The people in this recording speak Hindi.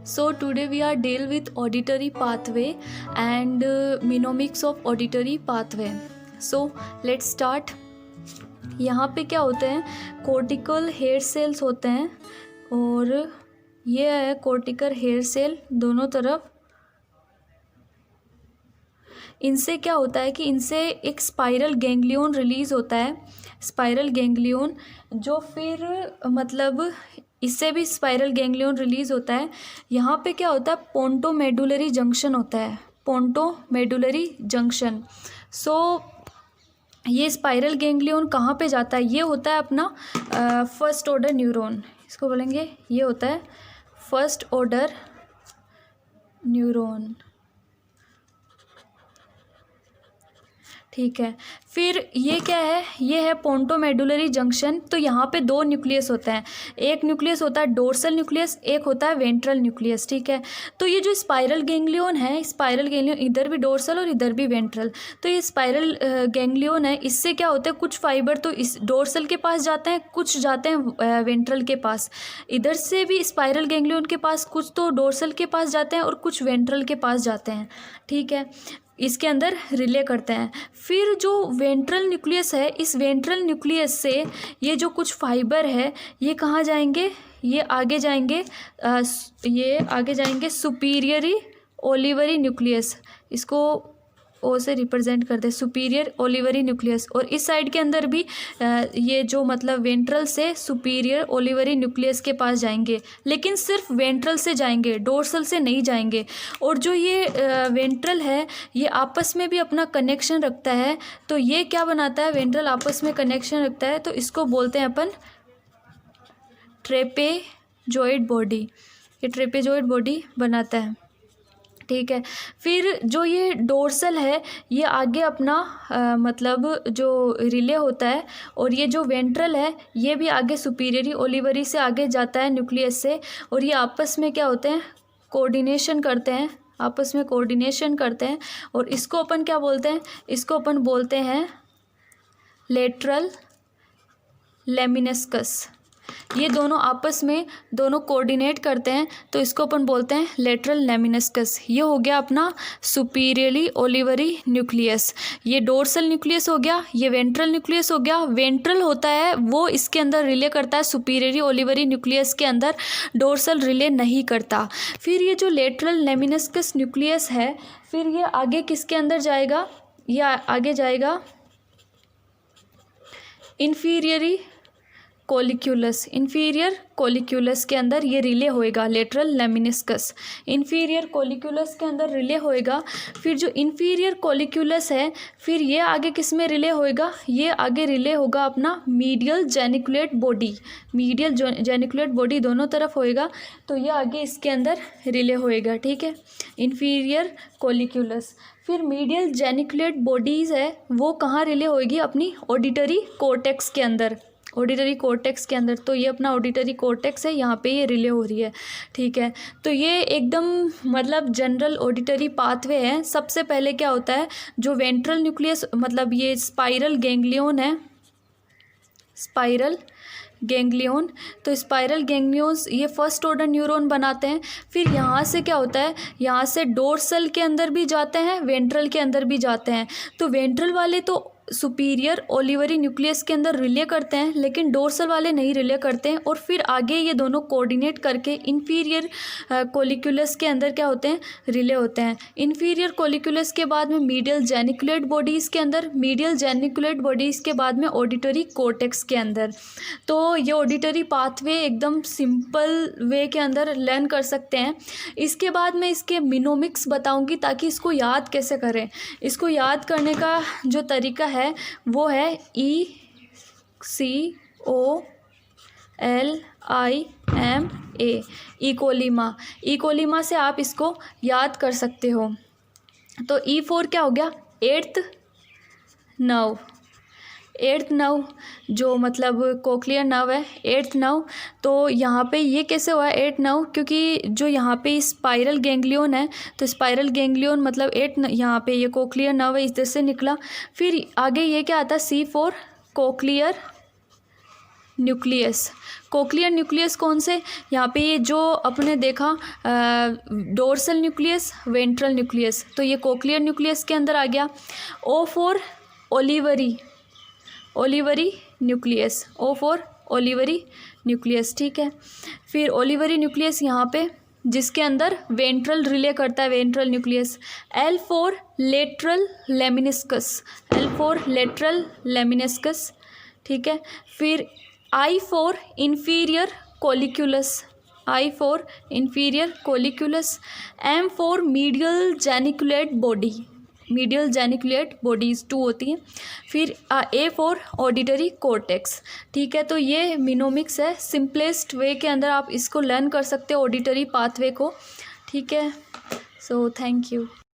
So today we are deal with auditory pathway and mnemonics of auditory pathway. So let's start. यहाँ पे क्या होते हैं, कोर्टिकल हेयर सेल्स होते हैं और ये है कोर्टिकल हेयर सेल दोनों तरफ। इनसे क्या होता है कि इनसे एक स्पाइरल गैंग्लियन रिलीज़ होता है, स्पाइरल गैंग्लियन, जो फिर मतलब इससे भी स्पाइरल गैंग्लियन रिलीज़ होता है। यहाँ पे क्या होता है, पोंटोमेडुलरी जंक्शन होता है, पोंटोमेडुलरी जंक्शन। सो ये स्पाइरल गैंग्लियन कहाँ पे जाता है, ये होता है अपना फर्स्ट ऑर्डर न्यूरॉन, इसको बोलेंगे ये होता है फर्स्ट ऑर्डर न्यूरॉन, ठीक है। फिर ये क्या है, ये है पोंटोमेडुलरी जंक्शन। तो यहाँ पे दो न्यूक्लियस होता है, एक न्यूक्लियस होता है डोर्सल न्यूक्लियस, एक होता है वेंट्रल न्यूक्लियस, ठीक है। तो ये जो स्पाइरल गैंग्लियन है, स्पाइरल गैंग्लियन इधर भी डोर्सल और इधर भी वेंट्रल, तो ये स्पाइरल गैंग्लियन है, इससे क्या होता है कुछ फाइबर तो इस डोर्सल के पास जाते हैं, कुछ जाते हैं वेंट्रल के पास। इधर से भी स्पाइरल गैंग्लियन के पास कुछ तो डोर्सल के पास जाते हैं और कुछ वेंट्रल के पास जाते हैं, ठीक है, इसके अंदर रिले करते हैं। फिर जो वेंट्रल न्यूक्लियस है, इस वेंट्रल न्यूक्लियस से ये जो कुछ फाइबर है ये कहाँ जाएंगे, ये आगे जाएंगे सुपीरियरी ओलिवरी न्यूक्लियस, इसको ओ से रिप्रेजेंट करते हैं, सुपीरियर ओलिवरी न्यूक्लियस। और इस साइड के अंदर भी ये जो मतलब वेंट्रल से सुपीरियर ओलिवरी न्यूक्लियस के पास जाएंगे, लेकिन सिर्फ वेंट्रल से जाएंगे, डोर्सल से नहीं जाएंगे। और जो ये वेंट्रल है ये आपस में भी अपना कनेक्शन रखता है। तो ये क्या बनाता है, वेंट्रल आपस में कनेक्शन रखता है, तो इसको बोलते हैं अपन ट्रेपेजॉइड बॉडी, ये ट्रेपेजॉइड बॉडी बनाता है, ठीक है। फिर जो ये डोर्सल है ये आगे अपना मतलब जो रिले होता है, और ये जो वेंट्रल है ये भी आगे सुपीरियरी ओलिवरी से आगे जाता है न्यूक्लियस से, और ये आपस में क्या होते हैं, कोऑर्डिनेशन करते हैं, आपस में कोऑर्डिनेशन करते हैं। और इसको अपन क्या बोलते हैं, इसको अपन बोलते हैं लेटरल लेमिनस्कस। ये दोनों आपस में दोनों कोऑर्डिनेट करते हैं, तो इसको अपन बोलते हैं लेटरल लेमिनस्कस। ये हो गया अपना सुपीरियरली ओलिवरी न्यूक्लियस। ये डोर्सल न्यूक्लियस हो गया, ये वेंट्रल न्यूक्लियस हो गया। वेंट्रल होता है वो इसके अंदर रिले करता है, सुपीरियरली ओलिवरी न्यूक्लियस के अंदर डोर्सल रिले नहीं करता। फिर ये जो लेटरल लेमिनस्कस न्यूक्लियस है, फिर ये आगे किसके अंदर जाएगा, ये आगे जाएगा इन्फीरियरी कोलिक्यूलस, इन्फीरियर कोलिक्यूलस के अंदर ये रिले होएगा, लेटरल लेमिनिस्कस इन्फीरियर कोलिक्यूलस के अंदर रिले होएगा। फिर जो इन्फीरियर कोलिक्यूलस है, फिर ये आगे किस में रिले होएगा, ये आगे रिले होगा अपना medial geniculate body, medial geniculate body दोनों तरफ होएगा, तो ये आगे इसके अंदर रिले होएगा, ठीक है, इन्फीरियर कोलिक्यूलस। फिर मीडियल जेनिकुलेट बॉडीज़ है वो कहाँ रिले होएगी, अपनी ऑडिटरी कोर्टेक्स के अंदर, ऑडिटरी कोर्टेक्स के अंदर। तो ये अपना ऑडिटरी कोर्टेक्स है, यहाँ पे ये रिले हो रही है, ठीक है। तो ये एकदम मतलब जनरल ऑडिटरी पाथवे है। सबसे पहले क्या होता है, जो वेंट्रल न्यूक्लियस मतलब ये स्पाइरल गैंग्लियन है, स्पाइरल गैंग्लियन, तो स्पाइरल गैंग्लियंस ये फर्स्ट ऑर्डर न्यूरॉन बनाते हैं। फिर यहाँ से क्या होता है, यहाँ से डोर्सल के अंदर भी जाते हैं, वेंट्रल के अंदर भी जाते हैं। तो वेंट्रल वाले तो सुपीरियर ओलिवरी न्यूक्लियस के अंदर रिले करते हैं, लेकिन डोर्सल वाले नहीं रिले करते हैं। और फिर आगे ये दोनों कोऑर्डिनेट करके इन्फीरियर कोलिक्यूलस के अंदर क्या होते हैं, रिले होते हैं। इन्फीरियर कोलिक्यूलस के बाद में मीडियल जेनिकुलेट बॉडीज़ के अंदर, मीडियल जेनिकुलेट बॉडीज़ के बाद में ऑडिटरी कोर्टेक्स के अंदर। तो ये ऑडिटरी पाथवे एकदम सिंपल वे के अंदर लर्न कर सकते हैं। इसके बाद मैं इसके मिनोमिक्स बताऊंगी ताकि इसको याद कैसे करें। इसको याद करने का जो तरीका है वो है ECOLIMA, इकोलिमा। इकोलिमा से आप इसको याद कर सकते हो। तो E4 क्या हो गया, एट्थ नर्व, जो मतलब कोक्लियर नर्व है, एट्थ नर्व। तो यहाँ पे ये कैसे हुआ एट्थ नर्व, क्योंकि जो यहाँ पे स्पाइरल गैंग्लियन है, तो स्पाइरल गैंग्लियन मतलब यहाँ पे ये कोक्लियर नर्व है, इधर से निकला। फिर आगे ये क्या आता है, C4 cochlear nucleus. Cochlear nucleus कौन से, यहाँ पे ये जो अपने देखा डोर्सल न्यूक्लियस, वेंट्रल न्यूक्लियस, तो ये कोक्लियर न्यूक्लियस के अंदर आ गया। O for olivary, olivary nucleus, O for olivary nucleus, ठीक है। फिर ओलिवरी न्यूक्लियस यहाँ पे जिसके अंदर वेंट्रल रिले करता है, ventral nucleus. L for lateral lemniscus, L for lateral lemniscus, ठीक है। फिर I for inferior colliculus, I for inferior colliculus. M for medial geniculate body, medial geniculate bodies 2 होती हैं। फिर ए फॉर ऑडिटरी कॉर्टेक्स, ठीक है। तो ये मिनोमिक्स है, सिंपलेस्ट वे के अंदर आप इसको लर्न कर सकते हो ऑडिटरी पाथवे को, ठीक है। So thank you.